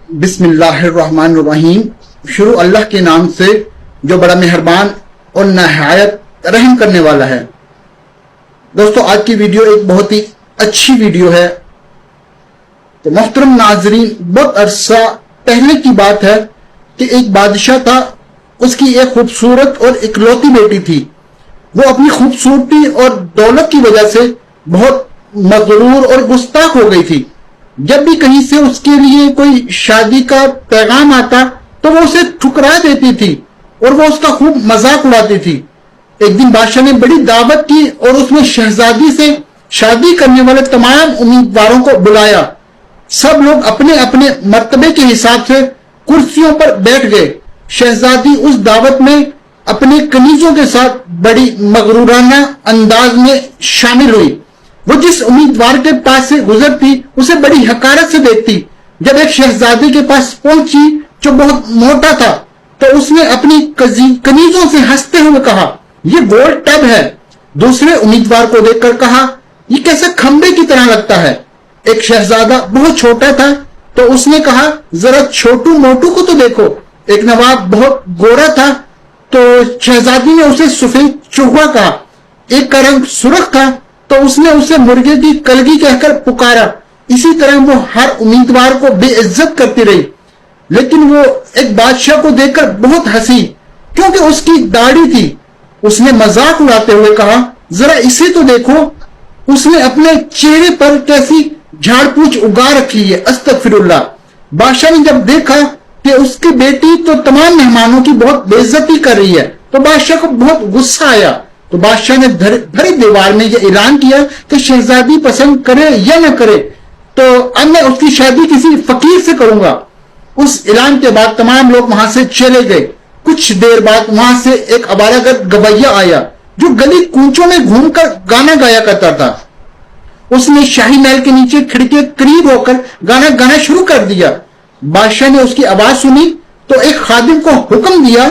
बिस्मिल्लाहिर्रहमानिर्रहीम। शुरू अल्लाह के नाम से जो बड़ा मेहरबान और नहायत रहम करने वाला है। दोस्तों, आज की वीडियो एक बहुत ही अच्छी वीडियो है। तो मोहतरम नाजरीन, बहुत अरसा पहले की बात है कि एक बादशाह था, उसकी एक खूबसूरत और इकलौती बेटी थी। वो अपनी खूबसूरती और दौलत की वजह से बहुत मगरूर और गुस्ताख हो गई थी। जब भी कहीं से उसके लिए कोई शादी का पैगाम आता तो वो उसे ठुकरा देती थी और वो उसका खूब मजाक उड़ाती थी। एक दिन बादशाह ने बड़ी दावत की और उसने शहजादी से शादी करने वाले तमाम उम्मीदवारों को बुलाया। सब लोग अपने अपने मर्तबे के हिसाब से कुर्सियों पर बैठ गए। शहजादी उस दावत में अपने कनीजों के साथ बड़ी मगरूराना अंदाज में शामिल हुई। वो जिस उम्मीदवार के पास से गुजरती उसे बड़ी हकारत से देखती। जब एक शहजादी के पास पहुंची जो बहुत मोटा था तो उसने अपनी कनीजों से हंसते हुए कहा, ये गोल टब है। दूसरे उम्मीदवार को देखकर कहा, ये कैसे खंबे की तरह लगता है। एक शहजादा बहुत छोटा था तो उसने कहा, जरा छोटू मोटू को तो देखो। एक नवाब बहुत गोरा था तो शहजादी ने उसे सफेद चूहा कहा। एक का रंग सुर्ख था तो उसने उसे मुर्गे की कलगी कहकर पुकारा। इसी तरह वो हर उम्मीदवार को बेइज्जत करती रही। लेकिन वो एक बादशाह को देखकर बहुत हंसी क्योंकि उसकी दाढ़ी थी। उसने मजाक उड़ाते हुए कहा, जरा इसे तो देखो, उसने अपने चेहरे पर कैसी झाड़ पूछ उगा रखी है। अस्तगफिरुल्लाह। बादशाह ने जब देखा कि उसकी बेटी तो तमाम मेहमानों की बहुत बेइज्जती कर रही है तो बादशाह को बहुत गुस्सा आया। तो बादशाह ने भरी दीवार में यह ऐलान किया कि शहजादी पसंद करे या न करे तो अब मैं उसकी शादी किसी फकीर से करूंगा। उस ऐलान के बाद तमाम लोग वहां से चले गए। कुछ देर बाद वहां से एक अवारागर्द गवैया आया जो गली कूंचों में घूमकर गाना गाया करता था। उसने शाही महल के नीचे खिड़की के करीब होकर गाना गाना शुरू कर दिया। बादशाह ने उसकी आवाज सुनी तो एक खादिम को हुक्म दिया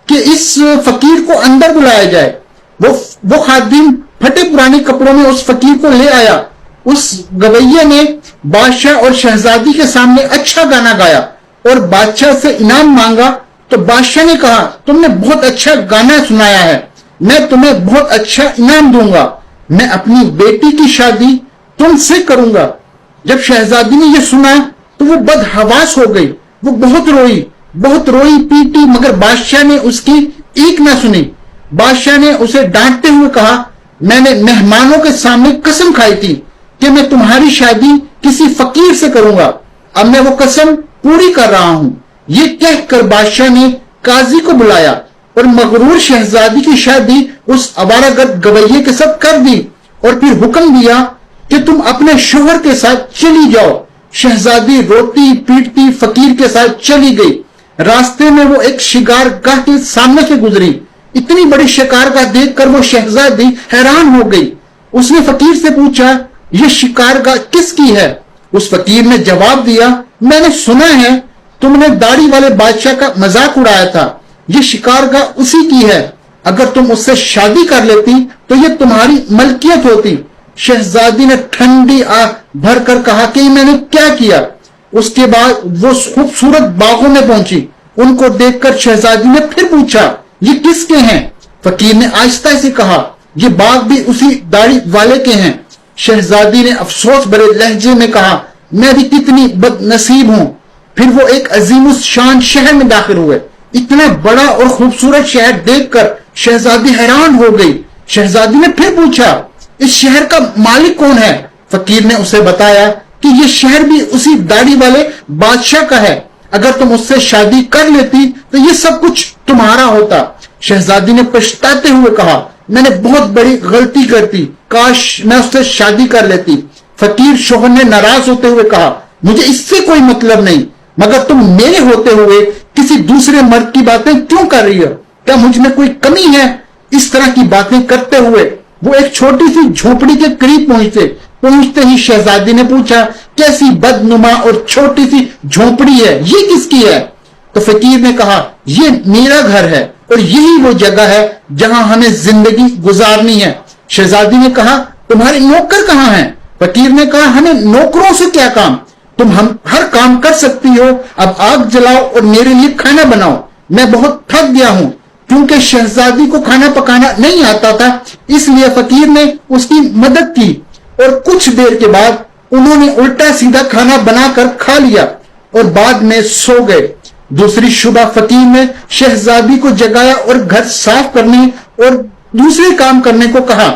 कि इस फकीर को अंदर बुलाया जाए। वो खादिम फटे पुराने कपड़ों में उस फकीर को ले आया। उस गवैया ने बादशाह और शहजादी के सामने अच्छा गाना गाया और बादशाह से इनाम मांगा। तो बादशाह ने कहा, तुमने बहुत अच्छा गाना सुनाया है, मैं तुम्हें बहुत अच्छा इनाम दूंगा। मैं अपनी बेटी की शादी तुमसे करूंगा। जब शहजादी ने यह सुना तो वो बदहवास हो गई। वो बहुत रोई पीटी, मगर बादशाह ने उसकी एक ना सुनी। बादशाह ने उसे डांटते हुए कहा, मैंने मेहमानों के सामने कसम खाई थी कि मैं तुम्हारी शादी किसी फकीर से करूंगा। अब मैं वो कसम पूरी कर रहा हूं। ये कहकर बादशाह ने काजी को बुलाया और मगरूर शहजादी की शादी उस अवारागर्द गवैये के साथ कर दी और फिर हुक्म दिया कि तुम अपने शोहर के साथ चली जाओ। शहजादी रोती पीटती फकीर के साथ चली गई। रास्ते में वो एक शिकारगाह के सामने से गुजरी। इतनी बड़ी शिकारगाह देखकर वो शहजादी हैरान हो गई। उसने फकीर से पूछा, ये शिकारगाह किसकी है? उस फकीर ने जवाब दिया, मैंने सुना है तुमने दाढ़ी वाले बादशाह का मजाक उड़ाया था। ये शिकारगाह उसी की है। अगर तुम उससे शादी कर लेती तो ये तुम्हारी मलकियत होती। शहजादी ने ठंडी आह भरकर कहा कि मैंने क्या किया। उसके बाद वो खूबसूरत बागों में पहुंची। उनको देखकर शहजादी ने फिर पूछा, ये किसके हैं? फकीर ने आहिस्ता से कहा, ये बाग भी उसी दाढ़ी वाले के हैं। शहजादी ने अफसोस भरे लहजे में कहा, मैं भी कितनी बदनसीब हूं। फिर वो एक अजीम शान शहर में दाखिल हुए। इतना बड़ा और खूबसूरत शहर देखकर शहजादी हैरान हो गई। शहजादी ने फिर पूछा, इस शहर का मालिक कौन है? फकीर ने उसे बताया कि ये शहर भी उसी दाढ़ी वाले बादशाह का है। अगर तुम उससे शादी कर लेती तो ये सब कुछ तुम्हारा होता। शहजादी ने पछताते हुए कहा, मैंने बहुत बड़ी गलती करती, काश मैं उससे शादी कर लेती। फकीर शोहर ने नाराज होते हुए कहा, मुझे इससे कोई मतलब नहीं, मगर तुम मेरे होते हुए किसी दूसरे मर्द की बातें क्यों कर रही हो? क्या मुझ में कोई कमी है? इस तरह की बातें करते हुए वो एक छोटी सी झोपड़ी के करीब पहुंचते ही शहजादी ने पूछा, कैसी बदनुमा और छोटी सी झोपड़ी है, ये किसकी है? तो फकीर ने कहा, ये मेरा घर है और यही वो जगह है जहां हमें जिंदगी गुजारनी है। शहजादी ने कहा, तुम्हारे नौकर कहां हैं? फकीर ने कहा, हमें नौकरों से क्या काम, तुम हम हर काम कर सकती हो, अब आग जलाओ और मेरे लिए खाना बनाओ, मैं बहुत थक गया हूं। क्योंकि शहजादी को खाना पकाना नहीं आता था, इसलिए फकीर ने उसकी मदद की और कुछ देर के बाद उन्होंने उल्टा सीधा खाना बनाकर खा लिया और बाद में सो गए। दूसरी सुबह फकीर ने शहजादी को जगाया और घर साफ करने और दूसरे काम करने को कहा।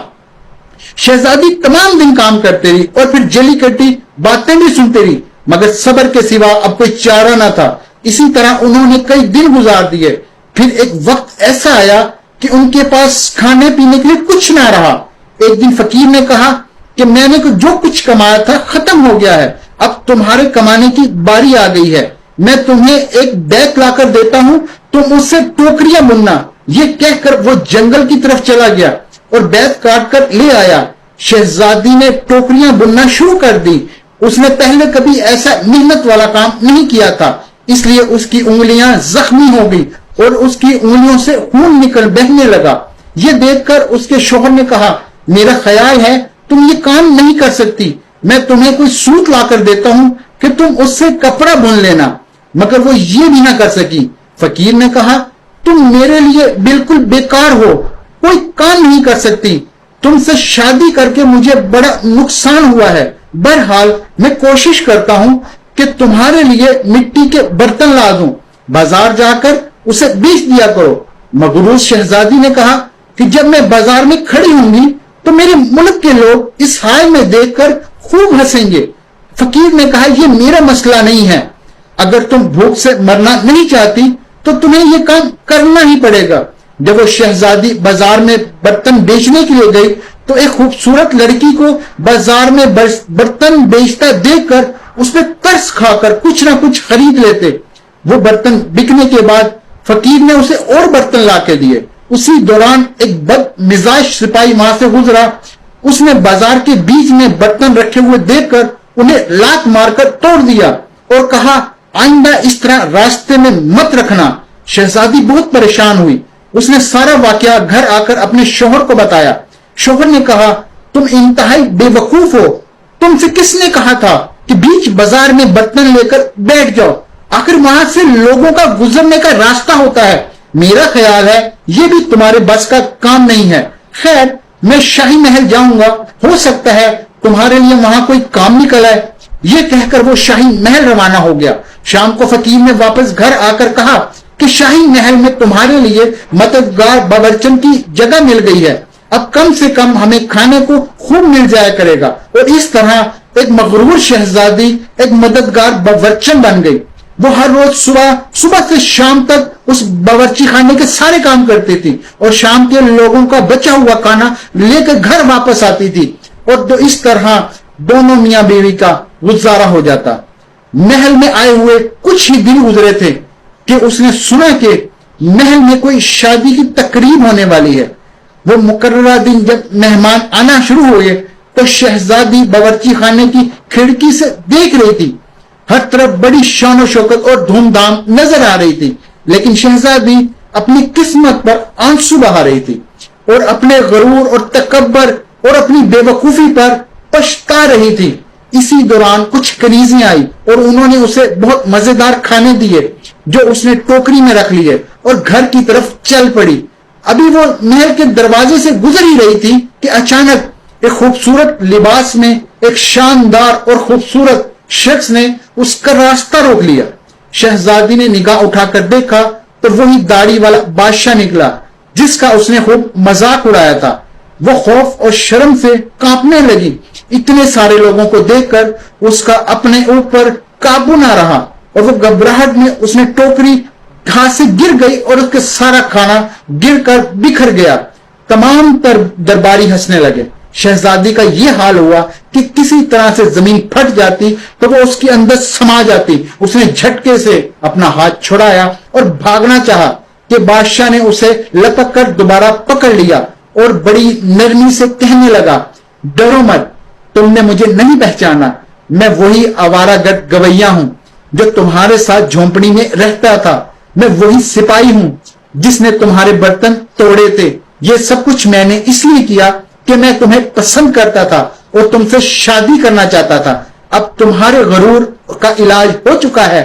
शहजादी तमाम दिन काम करती रही और फिर जली कटी बातें भी सुनती रही, मगर सब्र के सिवा अब कोई चारा न था। इसी तरह उन्होंने कई दिन गुजार दिए। फिर एक वक्त ऐसा आया कि उनके पास खाने पीने के लिए कुछ ना रहा। एक दिन फकीर ने कहा कि मैंने जो कुछ कमाया था खत्म हो गया है, अब तुम्हारे कमाने की बारी आ गई है। मैं तुम्हें एक बैग लाकर देता हूं, तुम उससे टोकरियां बुनना। ये कहकर वो जंगल की तरफ चला गया और बैग काट कर ले आया। शहजादी ने टोकरियां बुनना शुरू कर दी। उसने पहले कभी ऐसा मेहनत वाला काम नहीं किया था, इसलिए उसकी उंगलियां जख्मी हो गई और उसकी उंगलियों से खून बहने लगा। ये देखकर उसके शौहर ने कहा, मेरा ख्याल है तुम ये काम नहीं कर सकती, मैं तुम्हें कोई सूत लाकर देता हूं कि तुम उससे कपड़ा बुन लेना। मगर वो ये भी ना कर सकी। फकीर ने कहा, तुम मेरे लिए बिल्कुल बेकार हो, कोई काम नहीं कर सकती। तुमसे शादी करके मुझे बड़ा नुकसान हुआ है। बहरहाल मैं कोशिश करता हूं कि तुम्हारे लिए मिट्टी के बर्तन ला दूं, बाजार जाकर उसे बेच दिया करो। मगरूर शहजादी ने कहा कि जब मैं बाजार में खड़ी होंगी तो मेरे मुल्क के लोग इस हाल में देखकर खूब हंसेंगे। फकीर ने कहा, यह मेरा मसला नहीं है, अगर तुम भूख से मरना नहीं चाहती तो तुम्हें यह काम करना ही पड़ेगा। जब वो शहजादी बाजार में बर्तन बेचने के लिए गई तो एक खूबसूरत लड़की को बाजार में बर्तन बेचता देखकर उसमें तरस खाकर कुछ ना कुछ खरीद लेते। वो बर्तन बिकने के बाद फकीर ने उसे और बर्तन लाके दिए। उसी दौरान एक बदमिजाज सिपाही वहां से गुजरा। उसने बाजार के बीच में बर्तन रखे हुए देखकर उन्हें लात मारकर तोड़ दिया और कहा, आइंदा इस तरह रास्ते में मत रखना। शहजादी बहुत परेशान हुई। उसने सारा वाकया घर आकर अपने शौहर को बताया। शौहर ने कहा, तुम इंतहाई बेवकूफ हो, तुमसे किसने कहा था कि बीच बाजार में बर्तन लेकर बैठ जाओ? आखिर वहां से लोगों का गुजरने का रास्ता होता है। मेरा ख्याल है ये भी तुम्हारे बस का काम नहीं है। खैर, मैं शाही महल जाऊंगा, हो सकता है तुम्हारे लिए वहां कोई काम निकल आए। ये कहकर वो शाही महल रवाना हो गया। शाम को फकीर ने वापस घर आकर कहा कि शाही महल में तुम्हारे लिए मददगार बावर्चन की जगह मिल गई है, अब कम से कम हमें खाने को खूब मिल जाया करेगा। और इस तरह एक मगरूर शहजादी एक मददगार बावर्चन बन गई। वो हर रोज सुबह से शाम तक उस बावर्ची खाने के सारे काम करती थी और शाम के लोगों का बचा हुआ खाना लेकर घर वापस आती थी। और तो इस तरह दोनों मियां बीवी का गुजारा हो जाता। महल में आए हुए कुछ ही दिन गुजरे थे कि उसने सुना कि महल में कोई शादी की तकरीब होने वाली है। वो मुकर्ररा दिन जब मेहमान आना शुरू हुए तो शहजादी बावर्ची खाने की खिड़की से देख रही थी। हर तरफ बड़ी शान शौकत और धूमधाम नजर आ रही थी, लेकिन शहजादी अपनी किस्मत पर आंसू बहा रही थी और अपने गरूर और तकब्बर और अपनी बेवकूफी पर पछता रही थी। इसी दौरान कुछ कनीज़ें आई और उन्होंने उसे बहुत मजेदार खाने दिए जो उसने टोकरी में रख लिए और घर की तरफ चल पड़ी। अभी वो महल के दरवाजे से गुजर ही रही थी कि अचानक एक खूबसूरत लिबास में एक शानदार और खूबसूरत शख्स ने उसका रास्ता रोक लिया। शहजादी ने निगाह उठाकर देखा तो वही दाढ़ी वाला बादशाह निकला जिसका उसने खूब मजाक उड़ाया था। वो खौफ और शर्म से कांपने लगी। इतने सारे लोगों को देखकर उसका अपने ऊपर काबू ना रहा और वो घबराहट में उसने टोकरी हाथ से गिर गई और उसके सारा खाना गिरकर बिखर गया। तमाम दरबारी हंसने लगे। शहजादी का यह हाल हुआ कि किसी तरह से जमीन फट जाती तो वो उसके अंदर समा जाती। उसने झटके से अपना हाथ छुड़ाया और भागना चाहा कि बादशाह ने उसे लपक कर दोबारा पकड़ लिया और बड़ी नरमी से कहने लगा, डरो मत, तुमने मुझे नहीं पहचाना। मैं वही आवारागर्द गवैया हूं जो तुम्हारे साथ झोंपड़ी में रहता था। मैं वही सिपाही हूं जिसने तुम्हारे बर्तन तोड़े थे। ये सब कुछ मैंने इसलिए किया कि मैं तुम्हें पसंद करता था और तुमसे शादी करना चाहता था। अब तुम्हारे गरूर का इलाज हो चुका है।